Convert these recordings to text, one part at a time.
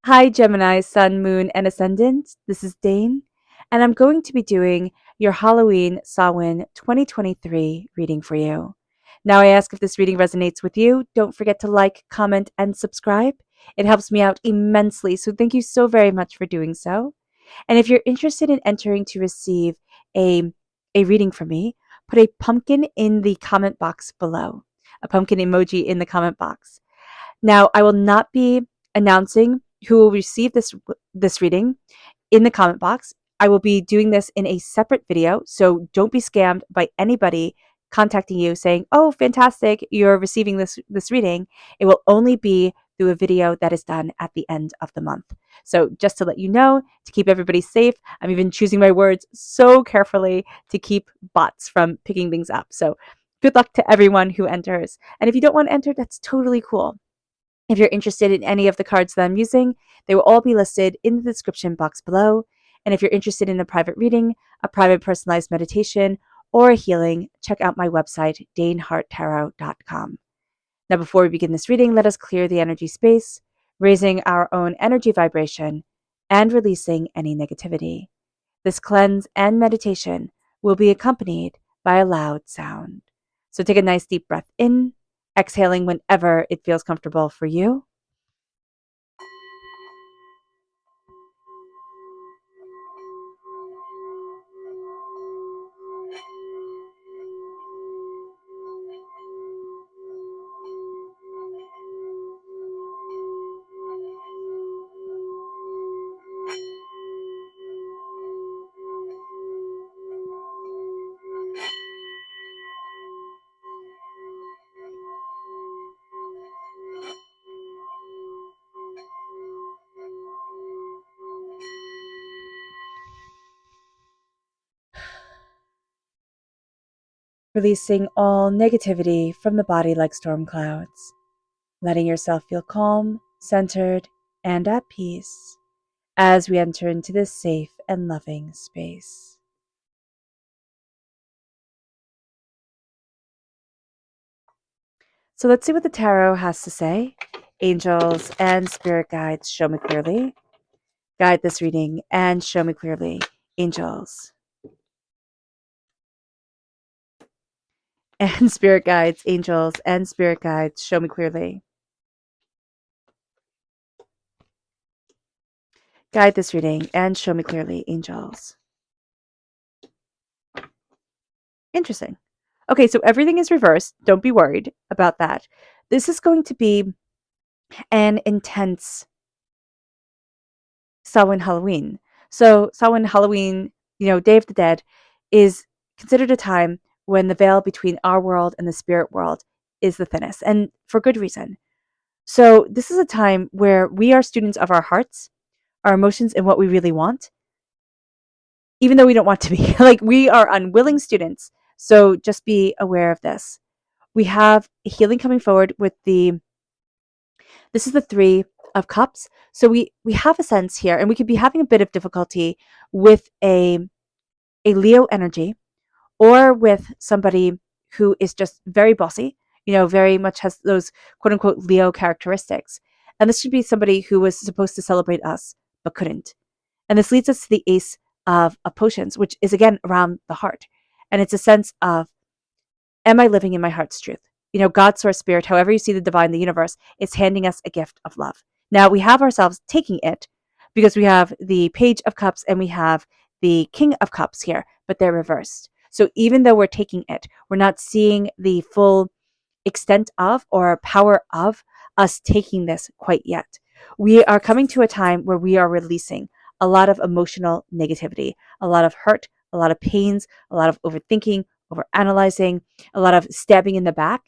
Hi, Gemini, Sun, Moon, and Ascendant. This is Dane, and I'm going to be doing your Halloween Samhain 2023 reading for you. Now, I ask if this reading resonates with you. Don't forget to like, comment, and subscribe. It helps me out immensely, so thank you so very much for doing so. And if you're interested in entering to receive a, a reading from me, put a pumpkin in the comment box below, a pumpkin emoji in the comment box. Now, I will not be announcing who will receive this reading in the comment box. I will be doing this in a separate video, so don't be scammed by anybody contacting you saying, "Oh, fantastic, you're receiving this reading." It will only be through a video that is done at the end of the month. So, just to let you know, to keep everybody safe, I'm even choosing my words so carefully to keep bots from picking things up. So, good luck to everyone who enters. And if you don't want to enter, that's totally cool. If you're interested in any of the cards that I'm using, they will all be listed in the description box below. And if you're interested in a private reading, a private personalized meditation, or a healing, check out my website, daneharttarot.com. Now, before we begin this reading, let us clear the energy space, raising our own energy vibration and releasing any negativity. This cleanse and meditation will be accompanied by a loud sound. So take a nice deep breath in, exhaling whenever it feels comfortable for you. Releasing all negativity from the body like storm clouds, letting yourself feel calm, centered, and at peace as we enter into this safe and loving space. So let's see what the tarot has to say. Angels and spirit guides, show me clearly. Guide this reading and show me clearly. Angels and spirit guides, angels and spirit guides, show me clearly. Guide this reading and show me clearly, angels. Interesting. Okay, so everything is reversed. Don't be worried about that. This is going to be an intense Samhain Halloween. So Samhain Halloween, Day of the Dead, is considered a time when the veil between our world and the spirit world is the thinnest, and for good reason. So this is a time where we are students of our hearts, our emotions, and what we really want, even though we don't want to be. Like, we are unwilling students. So just be aware of this. We have healing coming forward with this is the 3 of Cups. So we have a sense here, and we could be having a bit of difficulty with a Leo energy, or with somebody who is just very bossy, very much has those quote unquote Leo characteristics. And this should be somebody who was supposed to celebrate us but couldn't. And this leads us to the Ace of Potions, which is again around the heart. And it's a sense of, am I living in my heart's truth? God, source, spirit, however you see the divine, the universe, is handing us a gift of love. Now we have ourselves taking it because we have the Page of Cups and we have the King of Cups here, but they're reversed. So even though we're taking it, we're not seeing the full extent of or power of us taking this quite yet. We are coming to a time where we are releasing a lot of emotional negativity, a lot of hurt, a lot of pains, a lot of overthinking, overanalyzing, a lot of stabbing in the back.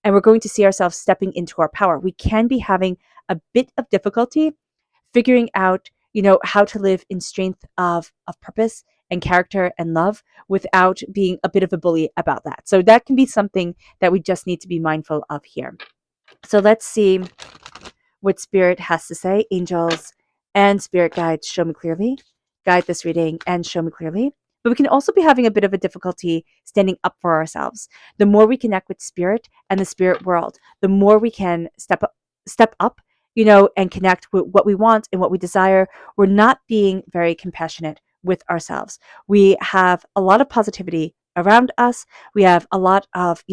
And we're going to see ourselves stepping into our power. We can be having a bit of difficulty figuring out, how to live in strength of purpose and character and love without being a bit of a bully about that. So that can be something that we just need to be mindful of here. So let's see what spirit has to say. Angels and spirit guides, show me clearly. Guide this reading and show me clearly. But we can also be having a bit of a difficulty standing up for ourselves. The more we connect with spirit and the spirit world, the more we can step up, and connect with what we want and what we desire, we're not being very compassionate with ourselves. We have a lot of positivity around us. We have a lot of,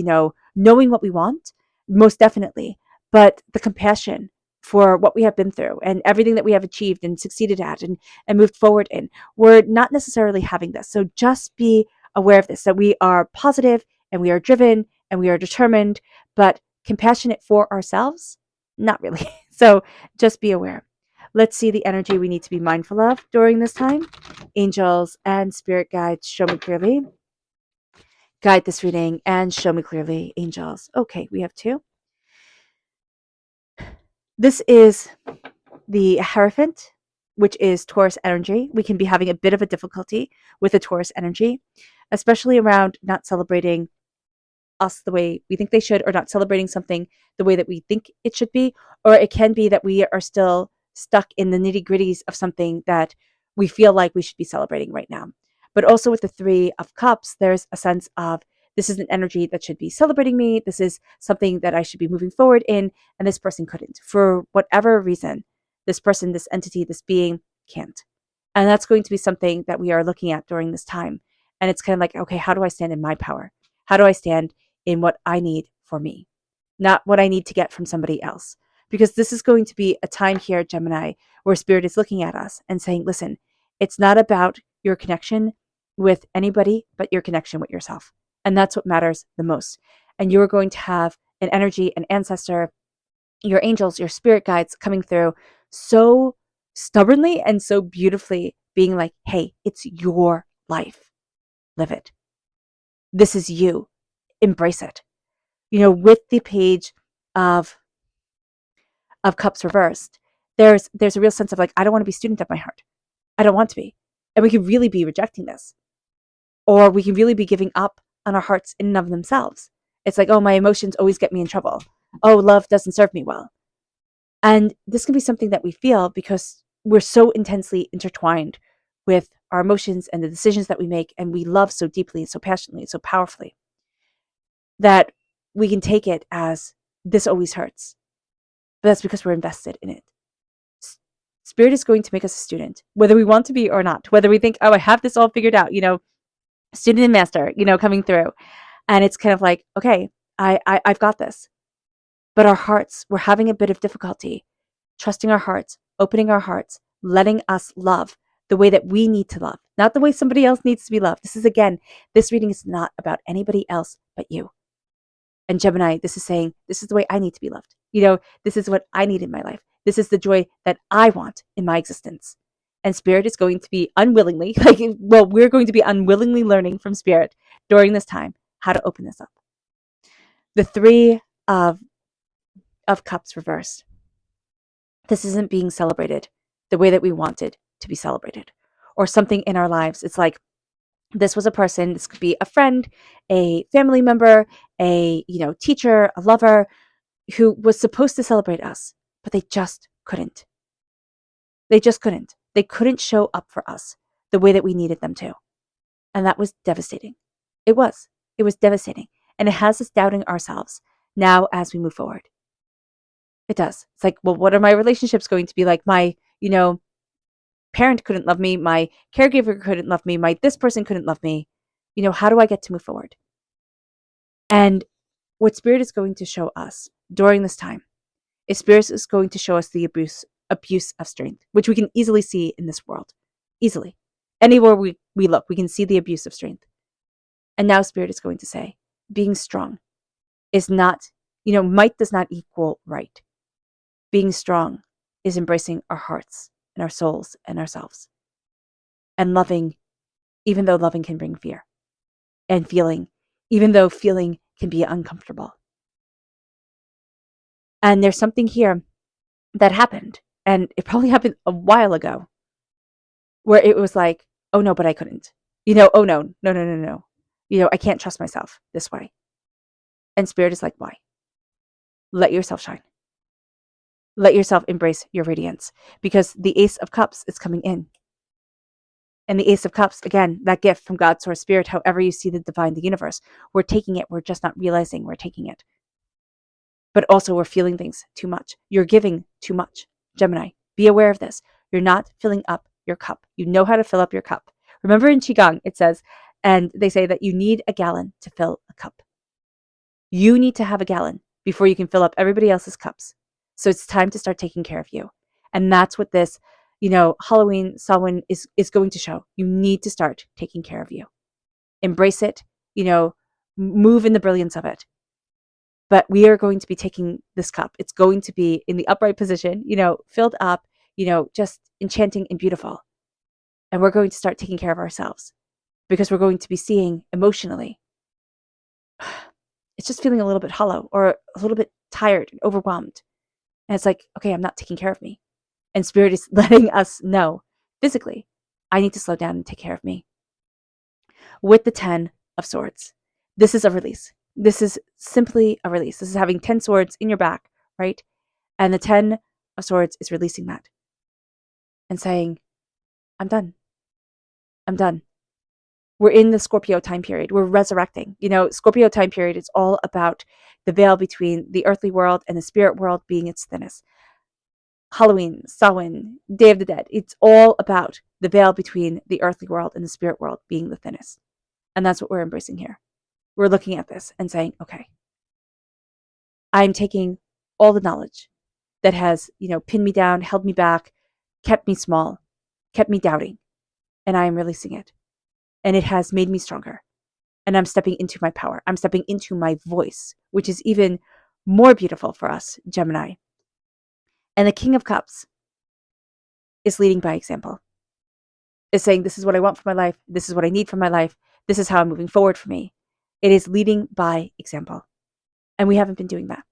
knowing what we want, most definitely, but the compassion for what we have been through and everything that we have achieved and succeeded at and moved forward in, we're not necessarily having this. So just be aware of this, that we are positive and we are driven and we are determined, but compassionate for ourselves, not really. So just be aware. Let's see the energy we need to be mindful of during this time. Angels and spirit guides, show me clearly. Guide this reading and show me clearly, angels. Okay, we have two. This is the Hierophant, which is Taurus energy. We can be having a bit of a difficulty with the Taurus energy, especially around not celebrating us the way we think they should, or not celebrating something the way that we think it should be. Or it can be that we are still stuck in the nitty gritties of something that we feel like we should be celebrating right now. But also with the Three of Cups, there's a sense of this is an energy that should be celebrating me. This is something that I should be moving forward in. And this person couldn't. For whatever reason, this person, this entity, this being can't. And that's going to be something that we are looking at during this time. And it's kind of like, okay, how do I stand in my power? How do I stand in what I need for me, not what I need to get from somebody else? Because this is going to be a time here, Gemini, where Spirit is looking at us and saying, listen, it's not about your connection with anybody, but your connection with yourself. And that's what matters the most. And you're going to have an energy, an ancestor, your angels, your spirit guides coming through so stubbornly and so beautifully, being like, hey, it's your life. Live it. This is you. Embrace it. With the Page of Cups reversed, there's a real sense of like, I don't want to be student of my heart. I don't want to be. And we could really be rejecting this. Or we can really be giving up on our hearts in and of themselves. It's like, oh, my emotions always get me in trouble. Oh, love doesn't serve me well. And this can be something that we feel because we're so intensely intertwined with our emotions and the decisions that we make, and we love so deeply, so passionately, so powerfully, that we can take it as this always hurts. But that's because we're invested in it. Spirit is going to make us a student, whether we want to be or not, whether we think, oh, I have this all figured out, student and master, coming through. And it's kind of like, okay, I've got this. But our hearts, we're having a bit of difficulty trusting our hearts, opening our hearts, letting us love the way that we need to love, not the way somebody else needs to be loved. This reading is not about anybody else but you. And Gemini, this is saying, this is the way I need to be loved. This is what I need in my life. This is the joy that I want in my existence. And Spirit is going to be unwillingly, we're going to be unwillingly learning from Spirit during this time how to open this up. The Three of Cups reversed. This isn't being celebrated the way that we wanted to be celebrated, or something in our lives. It's like, this was a person, this could be a friend, a family member, a teacher, a lover, who was supposed to celebrate us, but they just couldn't. They just couldn't. They couldn't show up for us the way that we needed them to. And that was devastating. It was devastating. And it has us doubting ourselves now as we move forward. It does. It's like, well, what are my relationships going to be like? My, parent couldn't love me. My caregiver couldn't love me. This person couldn't love me. How do I get to move forward? And what Spirit is going to show us during this time is Spirit is going to show us the abuse of strength, which we can easily see in this world. Easily. Anywhere we look, we can see the abuse of strength. And now Spirit is going to say, being strong is not, might does not equal right. Being strong is embracing our hearts and our souls and ourselves. And loving, even though loving can bring fear. And feeling, even though feeling can be uncomfortable. And there's something here that happened, and it probably happened a while ago, where it was like, oh no, but I couldn't. Oh no. I can't trust myself this way. And Spirit is like, why? Let yourself shine. Let yourself embrace your radiance, because the Ace of Cups is coming in. And the Ace of Cups, again, that gift from God, Source, Spirit, however you see the divine, the universe, we're taking it. We're just not realizing we're taking it. but also we're feeling things too much. You're giving too much. Gemini, be aware of this. You're not filling up your cup. You know how to fill up your cup. Remember in Qigong, it says, and they say that you need a gallon to fill a cup. You need to have a gallon before you can fill up everybody else's cups. So it's time to start taking care of you. And that's what this, Halloween Samhain is going to show. You need to start taking care of you. Embrace it, move in the brilliance of it. But we are going to be taking this cup. It's going to be in the upright position, filled up, just enchanting and beautiful. And we're going to start taking care of ourselves because we're going to be seeing emotionally. It's just feeling a little bit hollow or a little bit tired and overwhelmed. And it's like, okay, I'm not taking care of me. And Spirit is letting us know physically, I need to slow down and take care of me. With the 10 of Swords, this is a release. This is simply a release. This is having 10 swords in your back, right? And the 10 of Swords is releasing that and saying, I'm done. I'm done. We're in the Scorpio time period. We're resurrecting. Scorpio time period is all about the veil between the earthly world and the spirit world being its thinnest. Halloween, Samhain, Day of the Dead. It's all about the veil between the earthly world and the spirit world being the thinnest. And that's what we're embracing here. We're looking at this and saying, okay, I'm taking all the knowledge that has, pinned me down, held me back, kept me small, kept me doubting, and I am releasing it. And it has made me stronger. And I'm stepping into my power. I'm stepping into my voice, which is even more beautiful for us, Gemini. And the King of Cups is leading by example. Is saying, this is what I want for my life. This is what I need for my life. This is how I'm moving forward for me. It is leading by example. And we haven't been doing that.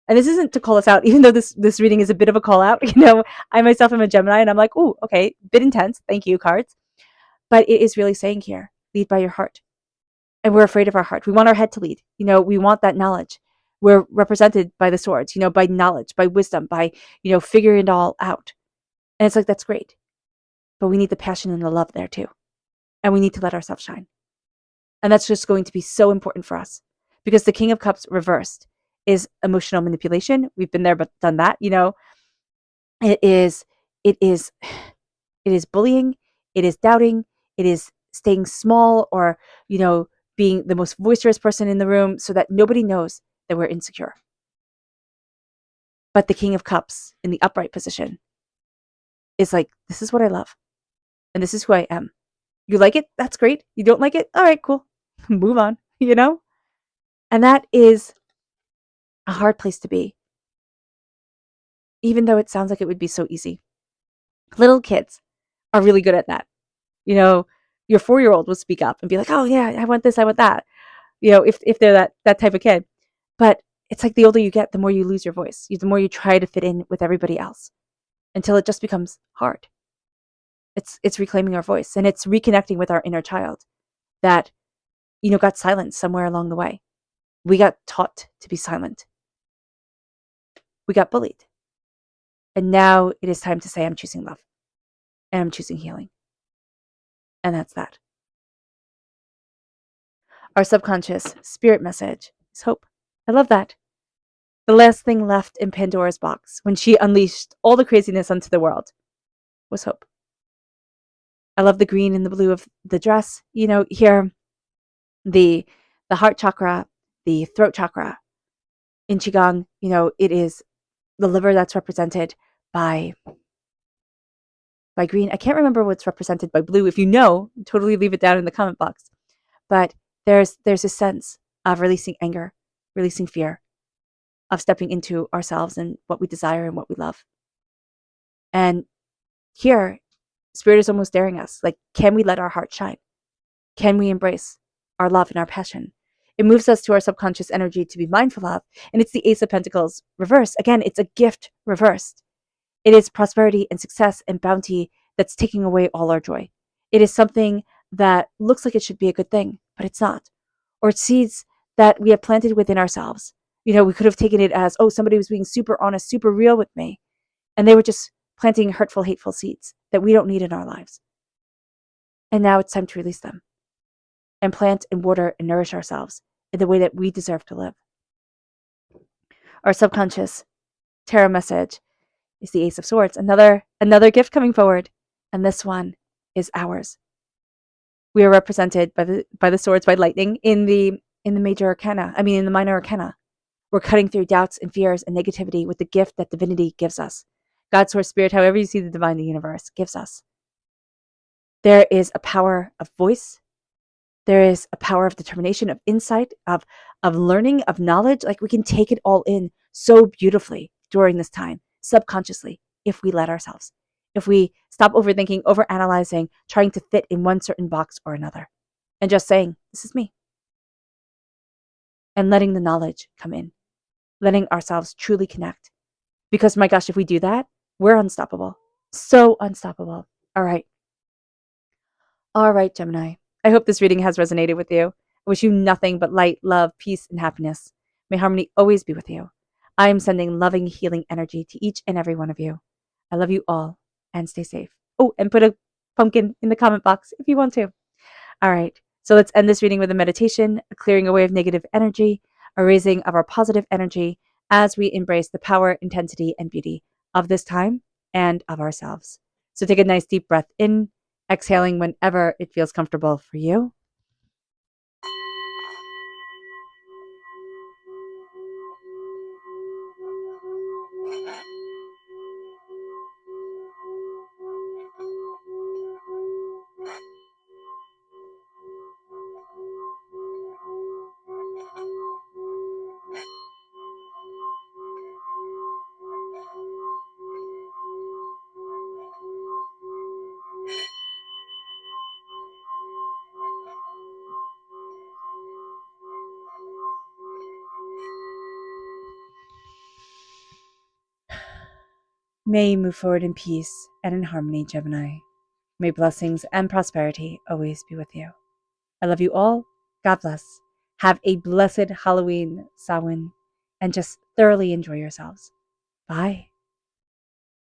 And this isn't to call us out, even though this reading is a bit of a call out. I myself am a Gemini and I'm like, ooh, okay, bit intense. Thank you, cards. But it is really saying here, lead by your heart. And we're afraid of our heart. We want our head to lead. We want that knowledge. We're represented by the swords, by knowledge, by wisdom, by, figuring it all out. And it's like, that's great. But we need the passion and the love there too. And we need to let ourselves shine. And that's just going to be so important for us because the King of Cups reversed is emotional manipulation. We've been there, but done that. It is bullying. It is doubting. It is staying small or, being the most boisterous person in the room so that nobody knows that we're insecure. But the King of Cups in the upright position is like, this is what I love. And this is who I am. You like it? That's great. You don't like it? All right, cool. Move on, And that is a hard place to be. Even though it sounds like it would be so easy. Little kids are really good at that. Your 4-year-old will speak up and be like, oh yeah, I want this, I want that. If they're that type of kid. But it's like the older you get, the more you lose your voice. The more you try to fit in with everybody else until it just becomes hard. It's reclaiming our voice and it's reconnecting with our inner child that, got silenced somewhere along the way. We got taught to be silent. We got bullied. And now it is time to say, I'm choosing love and I'm choosing healing. And that's that. Our subconscious spirit message is hope. I love that. The last thing left in Pandora's box when she unleashed all the craziness onto the world was hope. I love the green and the blue of the dress. Here, the heart chakra, the throat chakra. In Qigong, it is the liver that's represented by green. I can't remember what's represented by blue. If you know, totally leave it down in the comment box. But there's a sense of releasing anger, releasing fear, of stepping into ourselves and what we desire and what we love. And here, Spirit is almost daring us. Like, can we let our heart shine? Can we embrace our love and our passion? It moves us to our subconscious energy to be mindful of. And it's the Ace of Pentacles reversed. Again, it's a gift reversed. It is prosperity and success and bounty that's taking away all our joy. It is something that looks like it should be a good thing, but it's not. Or it's seeds that we have planted within ourselves. We could have taken it as, oh, somebody was being super honest, super real with me. And they were just planting hurtful, hateful seeds that we don't need in our lives. And now it's time to release them and plant and water and nourish ourselves in the way that we deserve to live. Our subconscious tarot message is the Ace of Swords, another gift coming forward, and this one is ours. We are represented by the swords, by lightning in the major arcana. In the minor arcana. We're cutting through doubts and fears and negativity with the gift that divinity gives us. God, source, spirit, however you see the divine, the universe gives us. There is a power of voice. There is a power of determination, of insight, of learning, of knowledge. Like, we can take it all in so beautifully during this time, subconsciously, if we let ourselves. If we stop overthinking, overanalyzing, trying to fit in one certain box or another, and just saying, this is me. And letting the knowledge come in, letting ourselves truly connect. Because my gosh, if we do that, we're unstoppable. So unstoppable. All right, Gemini. I hope this reading has resonated with you. I wish you nothing but light, love, peace, and happiness. May harmony always be with you. I am sending loving, healing energy to each and every one of you. I love you all, and stay safe. Oh, and put a pumpkin in the comment box if you want to. All right, so let's end this reading with a meditation, a clearing away of negative energy, a raising of our positive energy as we embrace the power, intensity, and beauty of this time and of ourselves. So take a nice deep breath in, exhaling whenever it feels comfortable for you. May you move forward in peace and in harmony, Gemini. May blessings and prosperity always be with you. I love you all. God bless. Have a blessed Halloween, Samhain, and just thoroughly enjoy yourselves. Bye.